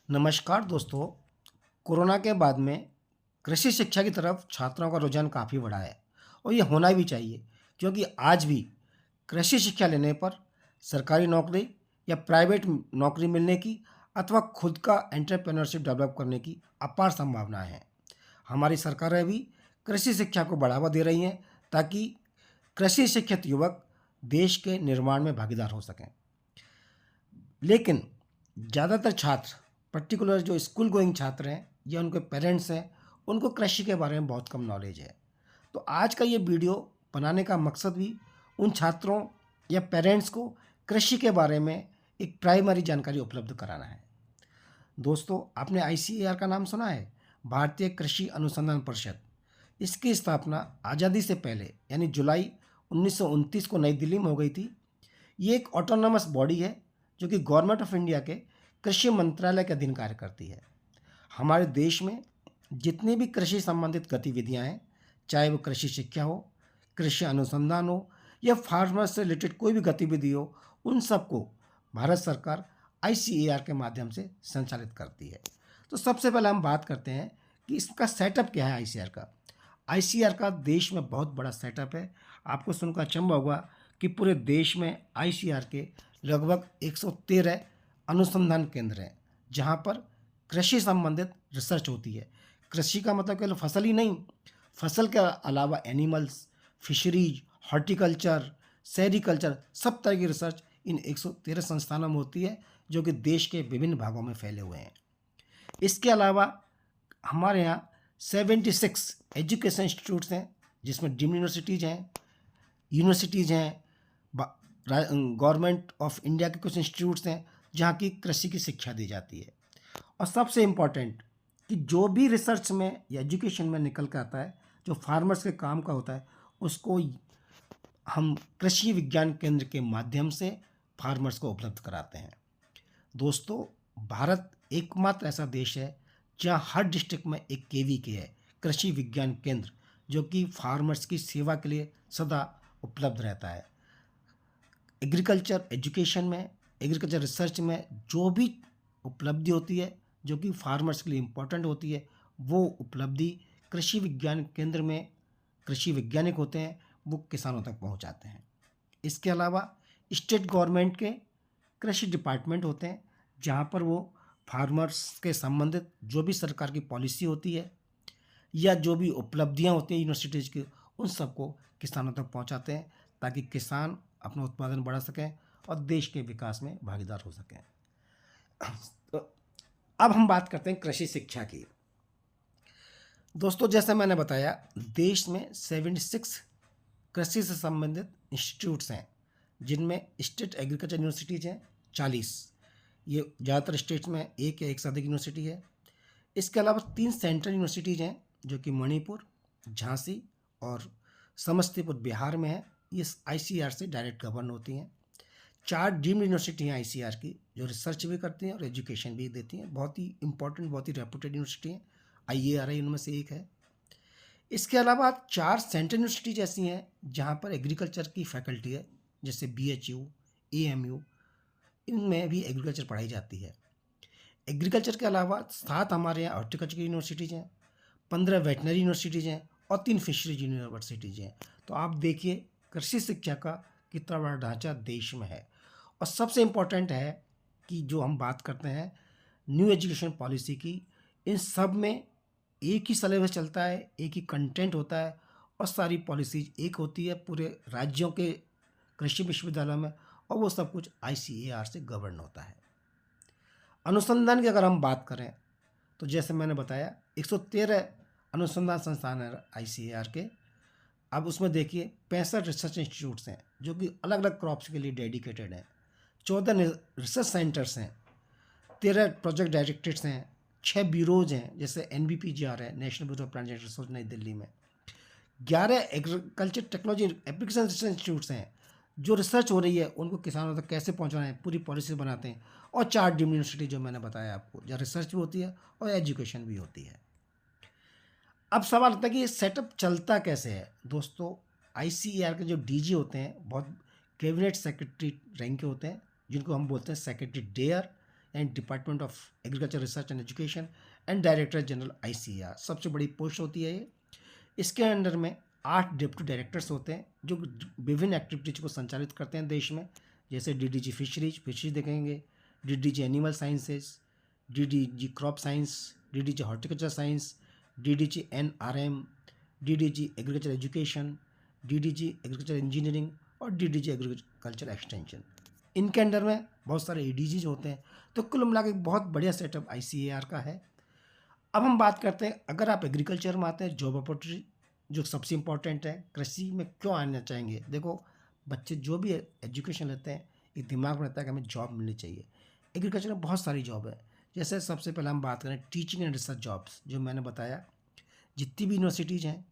नमस्कार दोस्तों। कोरोना के बाद में कृषि शिक्षा की तरफ छात्रों का रुझान काफ़ी बढ़ा है और ये होना भी चाहिए, क्योंकि आज भी कृषि शिक्षा लेने पर सरकारी नौकरी या प्राइवेट नौकरी मिलने की अथवा खुद का एंटरप्रेन्योरशिप डेवलप करने की अपार संभावनाएं हैं। हमारी सरकारें भी कृषि शिक्षा को बढ़ावा दे रही हैं ताकि कृषि शिक्षित युवक देश के निर्माण में भागीदार हो सकें। लेकिन ज़्यादातर छात्र, पर्टिकुलर जो स्कूल गोइंग छात्र हैं या उनके पेरेंट्स हैं, उनको कृषि के बारे में बहुत कम नॉलेज है। तो आज का ये वीडियो बनाने का मकसद भी उन छात्रों या पेरेंट्स को कृषि के बारे में एक प्राइमरी जानकारी उपलब्ध कराना है। दोस्तों, आपने आईसीएआर का नाम सुना है? भारतीय कृषि अनुसंधान परिषद। इसकी स्थापना आज़ादी से पहले यानी जुलाई 1929 को नई दिल्ली में हो गई थी। ये एक ऑटोनॉमस बॉडी है जो कि गवर्नमेंट ऑफ इंडिया के कृषि मंत्रालय के अधीन कार्य करती है। हमारे देश में जितनी भी कृषि संबंधित गतिविधियां हैं, चाहे वो कृषि शिक्षा हो, कृषि अनुसंधान हो या फार्मर से रिलेटेड कोई भी गतिविधि हो, उन सबको भारत सरकार आईसीएआर के माध्यम से संचालित करती है। तो सबसे पहले हम बात करते हैं कि इसका सेटअप क्या है आईसीएआर का। आईसीएआर का देश में बहुत बड़ा सेटअप है। आपको सुनकर अचंभा होगा कि पूरे देश में आईसीएआर के लगभग 113 अनुसंधान केंद्र हैं, जहां पर कृषि संबंधित रिसर्च होती है। कृषि का मतलब केवल फसल ही नहीं, फसल के अलावा एनिमल्स, फिशरीज, हॉर्टिकल्चर, सेरिकल्चर, सब तरह की रिसर्च इन 113 संस्थानों में होती है, जो कि देश के विभिन्न भागों में फैले हुए हैं। इसके अलावा हमारे यहाँ 76 एजुकेशन इंस्टीट्यूट्स हैं, जिसमें डीम्ड यूनिवर्सिटीज़ हैं, गवर्नमेंट ऑफ इंडिया के कुछ इंस्टीट्यूट्स हैं जहाँ की कृषि की शिक्षा दी जाती है। और सबसे इम्पॉर्टेंट कि जो भी रिसर्च में या एजुकेशन में निकल कर आता है, जो फार्मर्स के काम का होता है, उसको हम कृषि विज्ञान केंद्र के माध्यम से फार्मर्स को उपलब्ध कराते हैं। दोस्तों, भारत एकमात्र ऐसा देश है जहाँ हर डिस्ट्रिक्ट में एक केवीके है, कृषि विज्ञान केंद्र, जो कि फार्मर्स की सेवा के लिए सदा उपलब्ध रहता है। एग्रीकल्चर एजुकेशन में, एग्रीकल्चर रिसर्च में जो भी उपलब्धि होती है जो कि फार्मर्स के लिए इम्पोर्टेंट होती है, वो उपलब्धि कृषि विज्ञान केंद्र में कृषि वैज्ञानिक होते हैं, वो किसानों तक पहुंचाते हैं। इसके अलावा स्टेट गवर्नमेंट के कृषि डिपार्टमेंट होते हैं, जहां पर वो फार्मर्स के संबंधित जो भी सरकार की पॉलिसी होती है या जो भी उपलब्धियां होती हैं यूनिवर्सिटीज़ की, उन सबको किसानों तक पहुंचाते हैं ताकि किसान अपना उत्पादन बढ़ा सकें और देश के विकास में भागीदार हो सकें। तो अब हम बात करते हैं कृषि शिक्षा की। दोस्तों, जैसे मैंने बताया, देश में 76 कृषि से संबंधित इंस्टीट्यूट्स हैं, जिनमें स्टेट एग्रीकल्चर यूनिवर्सिटीज़ हैं 40। ये ज़्यादातर स्टेट्स में एक या एक से अधिक यूनिवर्सिटी है। इसके अलावा 3 सेंट्रल यूनिवर्सिटीज़ हैं, जो कि मणिपुर, झांसी और समस्तीपुर बिहार में है। ये आईसीआर से डायरेक्ट गवर्न होती हैं। 4 डीम्ड यूनिवर्सिटी हैं आईसीआर की, जो रिसर्च भी करती हैं और एजुकेशन भी देती हैं। बहुत ही इंपॉर्टेंट, बहुत ही रेपुटेड यूनिवर्सिटी हैं। आईएआरआई उनमें से एक है। इसके अलावा 4 सेंट्रल यूनिवर्सिटीज ऐसी हैं जहाँ पर एग्रीकल्चर की फैकल्टी है, जैसे बीएचयू, एएमयू, इनमें भी एग्रीकल्चर पढ़ाई जाती है। एग्रीकल्चर के अलावा 7 हमारे यहाँ हॉर्टिकल्चर की यूनिवर्सिटीज़ हैं, 15 वेटनरी यूनिवर्सिटीज़ हैं और 3 फिशरीज यूनिवर्सिटीज़ हैं। तो आप देखिए कृषि शिक्षा का कितना बड़ा ढांचा देश में है। और सबसे इम्पोर्टेंट है कि जो हम बात करते हैं न्यू एजुकेशन पॉलिसी की, इन सब में एक ही सिलेबस चलता है, एक ही कंटेंट होता है और सारी पॉलिसीज एक होती है पूरे राज्यों के कृषि विश्वविद्यालय में, और वो सब कुछ आईसीएआर से गवर्न होता है। अनुसंधान की अगर हम बात करें तो जैसे मैंने बताया 113 अनुसंधान संस्थान है आईसीएआर के। अब उसमें देखिए 65 रिसर्च इंस्टीट्यूट्स हैं जो कि अलग अलग क्रॉप्स के लिए डेडिकेटेड हैं। 14 रिसर्च सेंटर्स हैं, 13 प्रोजेक्ट डायरेक्टरेट्स हैं, 6 ब्यूरोज हैं, जैसे एनबीपीजीआर है, national bureau of plant resource नई दिल्ली में। 11 agriculture technology application research institutes हैं, जो रिसर्च हो रही है उनको किसानों तक कैसे पहुंचाना है पूरी पॉलिसी बनाते हैं। और 4 डीम्ड यूनिवर्सिटी जो मैंने बताया आपको, जहाँ रिसर्च भी होती है और एजुकेशन भी होती है। अब सवाल आता है कि ये सेटअप चलता कैसे है। दोस्तों, आईसीएआर के जो डीजी होते हैं बहुत कैबिनेट सेक्रेटरी रैंक के होते हैं, जिनको हम बोलते हैं secretary DARE and department of agriculture research and education and director general ICAR, सबसे बड़ी पोस्ट होती है ये। इसके अंडर में 8 डिप्टी डायरेक्टर्स होते हैं जो विभिन्न एक्टिविटीज को संचालित करते हैं देश में, जैसे DDG फिशरीज देखेंगे, DDG animal sciences, DDG crop science, DDG horticulture science, DDG NRM, DDG agriculture education, DDG agriculture engineering और DDG एग्रीकल्चर एक्सटेंशन। इनके अंडर में बहुत सारे ADGs होते हैं। तो कुल मिला के एक बहुत बढ़िया सेटअप ICAR का है। अब हम बात करते हैं, अगर आप एग्रीकल्चर में आते हैं, जॉब अपॉर्चुनिटी जो सबसे इम्पोर्टेंट है, कृषि में क्यों आना चाहेंगे। देखो, बच्चे जो भी एजुकेशन लेते हैं, एक दिमाग में रहता है कि हमें जॉब मिलनी चाहिए। एग्रीकल्चर में बहुत सारी जॉब है, जैसे सबसे पहले हम बात करें टीचिंग एंड रिसर्च जॉब्स, जो मैंने बताया जितनी भी यूनिवर्सिटीज़ हैं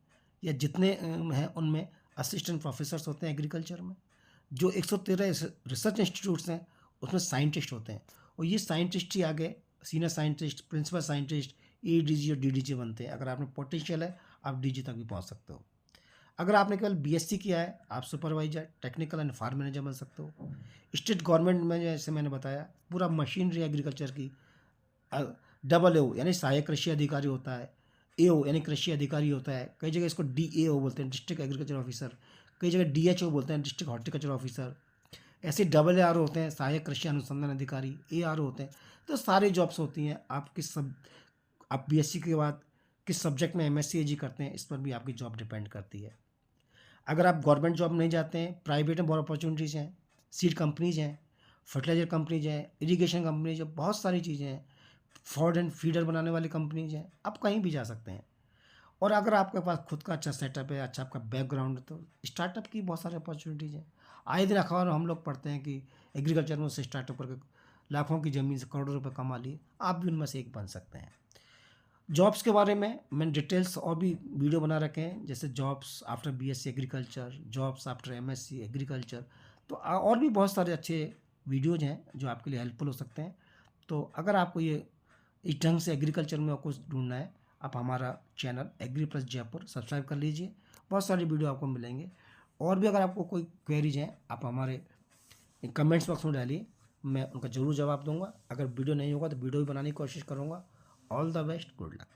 या जितने हैं उनमें असिस्टेंट प्रोफेसर्स होते हैं एग्रीकल्चर में। जो 113 रिसर्च इंस्टीट्यूट्स हैं उसमें साइंटिस्ट होते हैं, और ये साइंटिस्ट ही आगे senior scientist, principal scientist, ADG और DDG बनते हैं। अगर आपने पोटेंशियल है आप DG तक भी पहुंच सकते हो। अगर आपने केवल BSc किया है, आप supervisor, technical and farm manager बन सकते हो। स्टेट गवर्नमेंट में जैसे मैंने बताया, पूरा मशीनरी एग्रीकल्चर की AAO यानी सहायक कृषि अधिकारी होता है, AO यानी कृषि अधिकारी होता है, कई जगह इसको DAO बोलते हैं, डिस्ट्रिक्ट एग्रीकल्चर ऑफिसर, कई जगह DHO बोलते हैं, डिस्ट्रिक्ट हॉर्टिकल्चर ऑफिसर। ऐसे AAR होते हैं, सहायक कृषि अनुसंधान अधिकारी, AR होते हैं। तो सारी जॉब्स होती हैं। आप BSc के बाद किस सब्जेक्ट में MSc AG करते हैं, इस पर भी आपकी जॉब डिपेंड करती है। अगर आप गवर्नमेंट जॉब नहीं जाते हैं, प्राइवेट में बहुत अपॉर्चुनिटीज़ हैं, सीड कंपनीज हैं, फर्टिलाइजर कंपनीज हैं, इरीगेशन कंपनीज हैं, बहुत सारी चीज़ें हैं, फॉड एंड फीडर बनाने वाली कंपनीज हैं, आप कहीं भी जा सकते हैं। और अगर आपके पास खुद का अच्छा सेटअप है, अच्छा आपका बैकग्राउंड है, तो स्टार्टअप की बहुत सारी अपॉर्चुनिटीज़ हैं। आए दिन अखबार में हम लोग पढ़ते हैं कि एग्रीकल्चर में उससे स्टार्टअप करके लाखों की ज़मीन से करोड़ों रुपए कमा लिए। आप भी उनमें से एक बन सकते हैं। जॉब्स के बारे में मैंने डिटेल्स और भी वीडियो बना रखे हैं, जैसे jobs after BSc agriculture, jobs after MSc agriculture. तो और भी बहुत सारे अच्छे वीडियोज हैं जो आपके लिए हेल्पफुल हो सकते हैं। तो अगर आपको ये इस ढंग से एग्रीकल्चर में कुछ ढूंढना है, आप हमारा channel agri plus Jaipur subscribe कर लीजिए, बहुत सारी वीडियो आपको मिलेंगे। और भी अगर आपको कोई क्वेरीज हैं, आप हमारे कमेंट्स बॉक्स में डालिए, मैं उनका ज़रूर जवाब दूंगा। अगर वीडियो नहीं होगा तो वीडियो भी बनाने की कोशिश करूँगा। All the best, good luck.